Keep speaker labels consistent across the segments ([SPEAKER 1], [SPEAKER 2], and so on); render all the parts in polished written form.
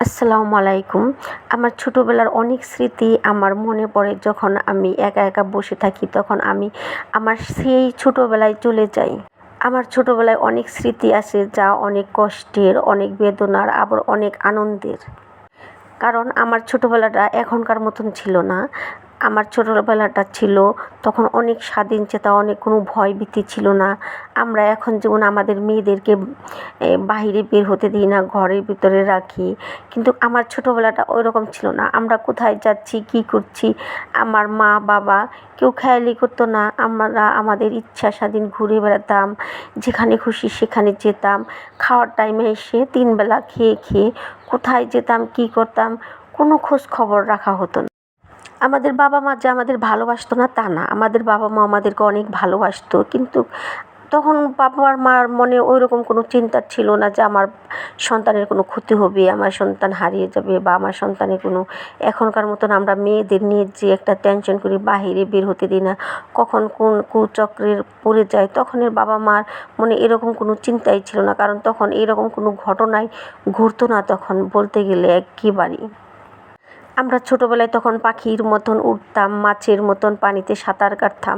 [SPEAKER 1] আসসালামু আলাইকুম। আমার ছোটোবেলার অনেক স্মৃতি আমার মনে পড়ে। যখন আমি একা একা বসে থাকি তখন আমি আমার সেই ছোটোবেলায় চলে যাই। আমার ছোটোবেলায় অনেক স্মৃতি আছে, যা অনেক কষ্টের, অনেক বেদনার, আবার অনেক আনন্দের। কারণ আমার ছোটোবেলাটা এখনকার মতন ছিল না। আমার ছোটোবেলাটা ছিল তখন অনেক স্বাধীনচেতা, অনেক কোনো ভয়ভীতি ছিল না। আমরা এখন যেমন আমাদের মেয়েদেরকে বাহিরে বের হতে দিই না, ঘরের ভিতরে রাখি, কিন্তু আমার ছোটোবেলাটা ওই রকম ছিল না। আমরা কোথায় যাচ্ছি, কী করছি, আমার মা বাবা কেউ খেয়ালই করতো না। আমরা আমাদের ইচ্ছা স্বাধীন ঘুরে বেড়াতাম, যেখানে খুশি সেখানে যেতাম। খাওয়ার টাইমে এসে 3 বেলা খেয়ে খেয়ে কোথায় যেতাম, কী করতাম, কোনো খোঁজ খবর রাখা হতো না। আমাদের বাবা মা যে আমাদের ভালোবাসতো না তা না, আমাদের বাবা মা আমাদেরকে অনেক ভালোবাসতো। কিন্তু তখন বাবা আর মার মনে ওই রকম কোনো চিন্তা ছিল না যে আমার সন্তানের কোনো ক্ষতি হবে, আমার সন্তান হারিয়ে যাবে, বা আমার সন্তানের কোনো, এখনকার মতন আমরা মেয়েদের নিয়ে যে একটা টেনশন করি, বাহিরে বের হতে দিই না, কখন কোন কুচক্রের পড়ে যায়, তখনের বাবা মার মনে এরকম কোনো চিন্তাই ছিল না। কারণ তখন এরকম কোনো ঘটনাই ঘটতো না তখন, বলতে গেলে একেবারেই। আমরা ছোটোবেলায় তখন পাখির মতন উড়তাম, মাছের মতন পানিতে সাঁতার কাটতাম।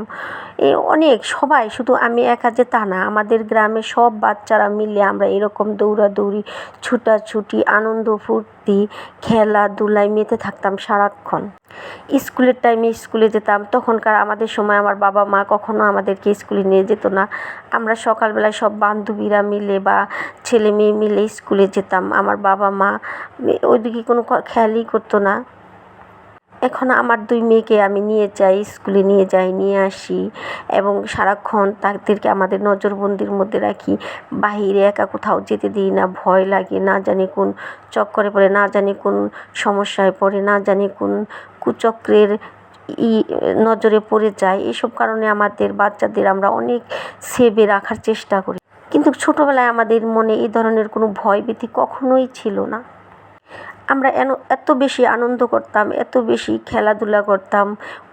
[SPEAKER 1] অনেক সবাই, শুধু আমি একা যে তা না, আমাদের গ্রামে সব বাচ্চারা মিলে আমরা এরকম দৌড়াদৌড়ি, ছুটাছুটি, আনন্দ ফুর্তি, খেলাধুলায় মেতে থাকতাম সারাক্ষণ। স্কুলের টাইমে স্কুলে যেতাম। তখনকার আমাদের সময় আমার বাবা মা কখনো আমাদেরকে স্কুলে নিয়ে যেত না। আমরা সকালবেলায় সব বান্ধবীরা মিলে বা ছেলে মেয়ে মিলে স্কুলে যেতাম। আমার বাবা মা ওইদিকে কোনো খেয়ালই করতো না। এখন আমার 2 মেয়েকে আমি নিয়ে যাই, স্কুলে নিয়ে যাই, নিয়ে আসি, এবং সারাক্ষণ তাদেরকে আমাদের নজরবন্দির মধ্যে রাখি। বাহিরে একা কোথাও যেতে দিই না, ভয় লাগে, না জানি কোন চক্করে পড়ে, না জানি কোন সমস্যায় পড়ে, না জানি কোন কুচক্রের নজরে পড়ে যায়। এসব কারণে আমাদের বাচ্চাদের আমরা অনেক সেভে রাখার চেষ্টা করি। কিন্তু ছোটোবেলায় আমাদের মনে এই ধরনের কোনো ভয়ভীতি কখনোই ছিল না। আমরা এত বেশি আনন্দ করতাম, এত বেশি খেলাধুলা করতাম,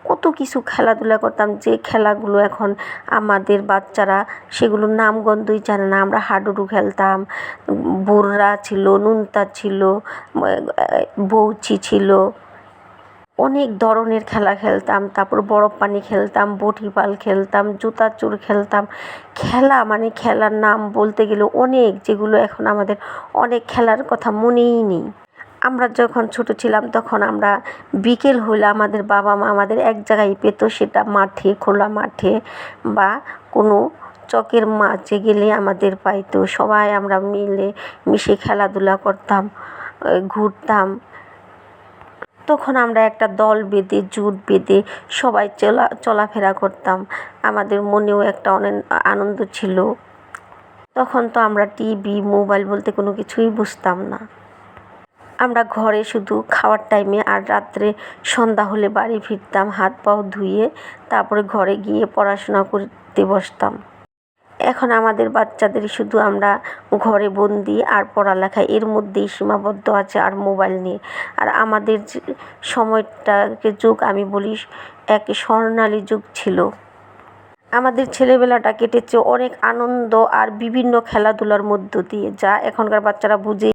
[SPEAKER 1] কত কিছু খেলাধুলা করতাম, যে খেলাগুলো এখন আমাদের বাচ্চারা সেগুলোর নামগন্ধই জানে না। আমরা হাডুডু খেলতাম, বোররা ছিল, নুনতা ছিল, বউচি ছিল, অনেক ধরনের খেলা খেলতাম। তারপর বরফ পানি খেলতাম, বটিপাল খেলতাম, জুতা চোর খেলতাম। খেলা মানে খেলার নাম বলতে গেলে অনেক, যেগুলো এখন আমাদের অনেক খেলার কথা মনেই নেই। আমরা যখন ছোট ছিলাম তখন আমরা বিকেল হলে আমাদের বাবা মা আমাদের এক জায়গায় পেত, সেটা মাঠে, খোলা মাঠে বা কোনো চকের মাঝে গেলে আমাদের পাইতো। সবাই আমরা মিলে মিশে খেলাধুলা করতাম, ঘুরতাম। তখন আমরা একটা দল বেঁধে, জোট বেঁধে সবাই চলাফেরা করতাম। আমাদের মনেও একটা অনেক আনন্দ ছিল। তখন তো আমরা টিভি, মোবাইল বলতে কোনো কিছুই বুঝতাম না। আমরা ঘরে শুধু খাওয়ার টাইমে আর রাত্রে সন্ধ্যা হলে বাড়ি ফিরতাম, হাত পাও ধুয়ে তারপরে ঘরে গিয়ে পড়াশোনা করতে বসতাম। এখন আমাদের বাচ্চাদের শুধু আমরা ঘরে বন্দি আর পড়ালেখা, এর মধ্যেই সীমাবদ্ধ আছে, আর মোবাইল নিয়ে। আর আমাদের যে সময়টাকে যুগ আমি বলি এক স্বর্ণালী যুগ ছিল। আমাদের ছেলেবেলাটা কেটেছে অনেক আনন্দ আর বিভিন্ন খেলাধুলার মধ্য দিয়ে, যা এখনকার বাচ্চারা বুঝে